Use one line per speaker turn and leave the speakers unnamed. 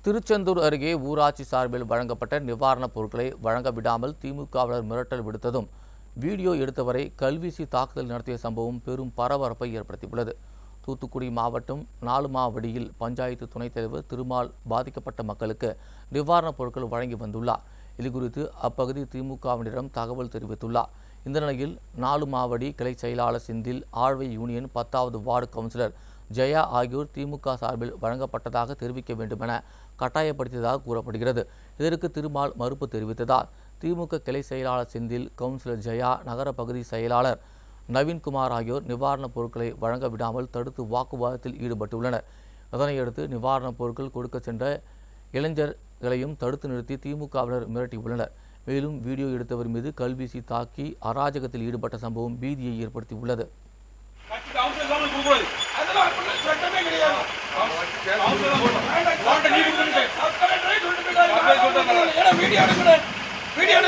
திருச்செந்தூர் அருகே ஊராட்சி சார்பில் வழங்கப்பட்ட நிவாரணப் பொருட்களை வழங்க விடாமல் திமுகவினர் மிரட்டல் விடுத்ததும் வீடியோ எடுத்தவரை கல்வீசி தாக்குதல் நடத்திய சம்பவம் பெரும் பரபரப்பை ஏற்படுத்தியுள்ளது. தூத்துக்குடி மாவட்டம் நாலுமாவடியில் பஞ்சாயத்து துணைத் தலைவர் திருமால் பாதிக்கப்பட்ட மக்களுக்கு நிவாரணப் பொருட்கள் வழங்கி வந்துள்ளார். இதுகுறித்து அப்பகுதி திமுகவினரிடம் தகவல் தெரிவித்துள்ளார். இந்த நிலையில் நாலுமாவடி கிளை செயலாளர் செந்தில், ஆழ்வை யூனியன் 10வது வார்டு கவுன்சிலர் ஜெயா ஆகியோர் திமுக சார்பில் வழங்கப்பட்டதாக தெரிவிக்க வேண்டும் என கட்டாயப்படுத்தியதாக கூறப்படுகிறது. இதற்கு திருமால் மறுப்பு தெரிவித்ததால் திமுக கிளை செயலாளர் செந்தில், கவுன்சிலர் ஜெயா, நகர பகுதி செயலாளர் நவீன்குமார் ஆகியோர் நிவாரணப் பொருட்களை வழங்க விடாமல் தடுத்து வாக்குவாதத்தில் ஈடுபட்டுள்ளனர். இதனையடுத்து நிவாரணப் பொருட்கள் கொடுக்க சென்ற இளைஞர்களையும் தடுத்து நிறுத்தி திமுகவினர் மிரட்டியுள்ளனர். மேலும் வீடியோ எடுத்தவர் மீது கல்வீசி தாக்கி அராஜகத்தில் ஈடுபட்ட சம்பவம் பீதியை ஏற்படுத்தியுள்ளது.
வீடியோ